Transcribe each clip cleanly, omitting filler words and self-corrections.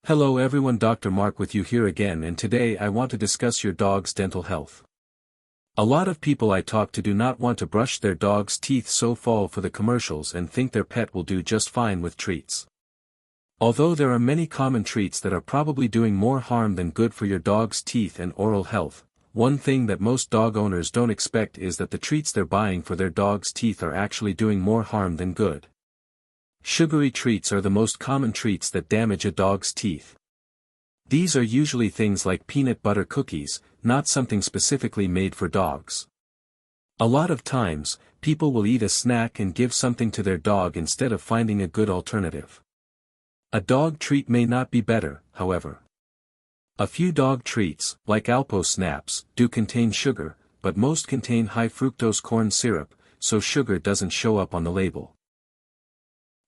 Hello everyone, Dr. Mark with you here again, and today I want to discuss your dog's dental health. A lot of people I talk to do not want to brush their dog's teeth, so fall for the commercials and think their pet will do just fine with treats. Although there are many common treats that are probably doing more harm than good for your dog's teeth and oral health, one thing that most dog owners don't expect is that the treats they're buying for their dog's teeth are actually doing more harm than good. Sugary treats are the most common treats that damage a dog's teeth. These are usually things like peanut butter cookies, not something specifically made for dogs. A lot of times, people will eat a snack and give something to their dog instead of finding a good alternative. A dog treat may not be better, however. A few dog treats, like Alpo Snaps, do contain sugar, but most contain high fructose corn syrup, so sugar doesn't show up on the label.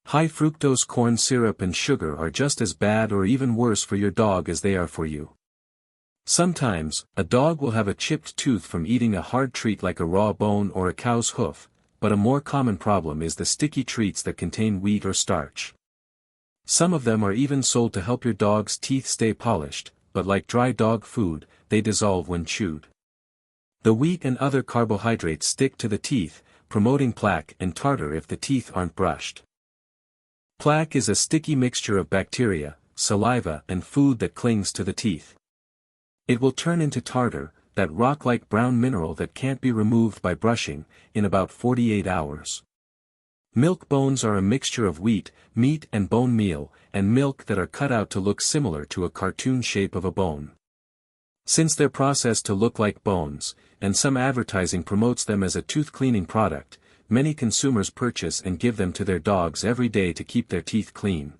High fructose corn syrup and sugar are just as bad or even worse for your dog as they are for you. Sometimes, a dog will have a chipped tooth from eating a hard treat like a raw bone or a cow's hoof, but a more common problem is the sticky treats that contain wheat or starch. Some of them are even sold to help your dog's teeth stay polished, but like dry dog food, they dissolve when chewed. The wheat and other carbohydrates stick to the teeth, promoting plaque and tartar if the teeth aren't brushed. Plaque is a sticky mixture of bacteria, saliva and food that clings to the teeth. It will turn into tartar, that rock-like brown mineral that can't be removed by brushing, in about 48 hours. Milk bones are a mixture of wheat, meat and bone meal, and milk that are cut out to look similar to a cartoon shape of a bone. Since they're processed to look like bones, and some advertising promotes them as a tooth cleaning product, many consumers purchase and give them to their dogs every day to keep their teeth clean.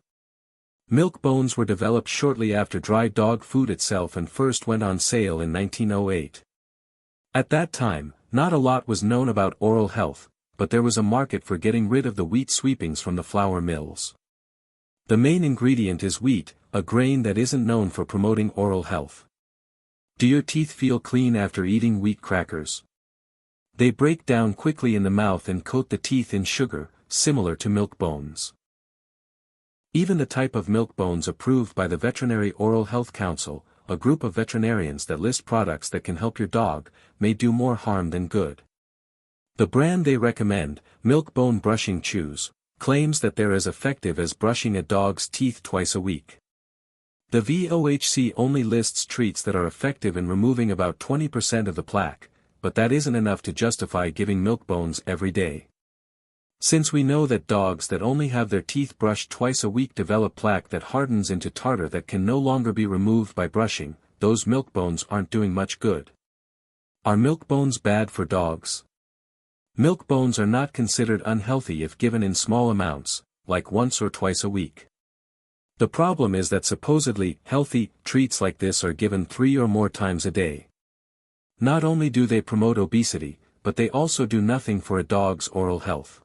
Milk bones were developed shortly after dry dog food itself and first went on sale in 1908. At that time, not a lot was known about oral health, but there was a market for getting rid of the wheat sweepings from the flour mills. The main ingredient is wheat, a grain that isn't known for promoting oral health. Do your teeth feel clean after eating wheat crackers? They break down quickly in the mouth and coat the teeth in sugar, similar to milk bones. Even the type of milk bones approved by the Veterinary Oral Health Council, a group of veterinarians that list products that can help your dog, may do more harm than good. The brand they recommend, Milk Bone Brushing Chews, claims that they're as effective as brushing a dog's teeth twice a week. The VOHC only lists treats that are effective in removing about 20% of the plaque, but that isn't enough to justify giving milk bones every day. Since we know that dogs that only have their teeth brushed twice a week develop plaque that hardens into tartar that can no longer be removed by brushing, those milk bones aren't doing much good. Are milk bones bad for dogs? Milk bones are not considered unhealthy if given in small amounts, like once or twice a week. The problem is that supposedly healthy treats like this are given 3 or more times a day. Not only do they promote obesity, but they also do nothing for a dog's oral health.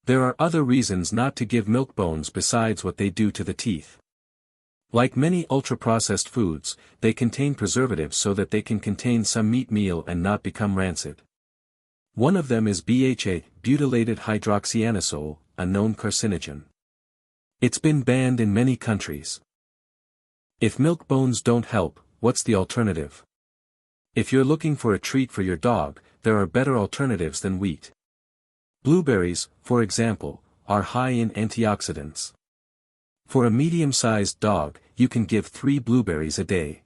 There are other reasons not to give milk bones besides what they do to the teeth. Like many ultra-processed foods, they contain preservatives so that they can contain some meat meal and not become rancid. One of them is BHA, butylated hydroxyanisole, a known carcinogen. It's been banned in many countries. If milk bones don't help, what's the alternative? If you're looking for a treat for your dog, there are better alternatives than wheat. Blueberries, for example, are high in antioxidants. For a medium-sized dog, you can give 3 blueberries a day.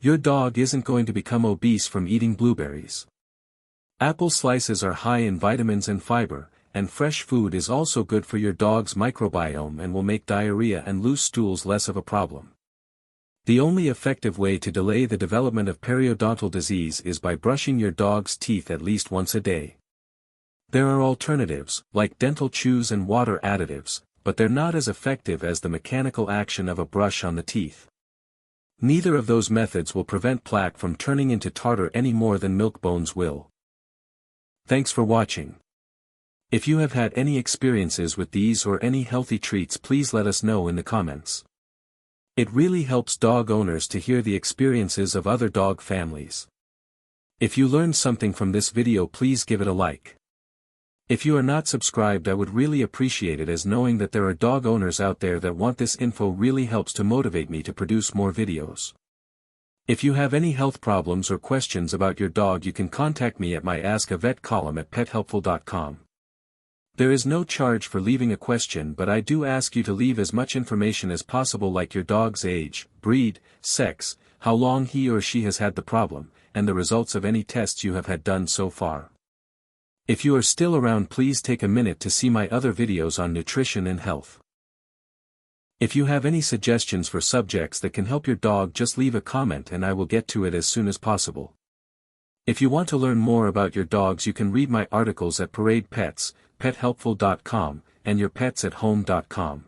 Your dog isn't going to become obese from eating blueberries. Apple slices are high in vitamins and fiber, and fresh food is also good for your dog's microbiome and will make diarrhea and loose stools less of a problem. The only effective way to delay the development of periodontal disease is by brushing your dog's teeth at least once a day. There are alternatives, like dental chews and water additives, but they're not as effective as the mechanical action of a brush on the teeth. Neither of those methods will prevent plaque from turning into tartar any more than milk bones will. Thanks for watching. If you have had any experiences with these or any healthy treats, please let us know in the comments. It really helps dog owners to hear the experiences of other dog families. If you learned something from this video, please give it a like. If you are not subscribed, I would really appreciate it, as knowing that there are dog owners out there that want this info really helps to motivate me to produce more videos. If you have any health problems or questions about your dog, you can contact me at my Ask a Vet column at pethelpful.com. There is no charge for leaving a question, but I do ask you to leave as much information as possible, like your dog's age, breed, sex, how long he or she has had the problem, and the results of any tests you have had done so far. If you are still around, please take a minute to see my other videos on nutrition and health. If you have any suggestions for subjects that can help your dog, just leave a comment and I will get to it as soon as possible. If you want to learn more about your dogs, you can read my articles at Parade Pets, pethelpful.com, and yourpetsathome.com.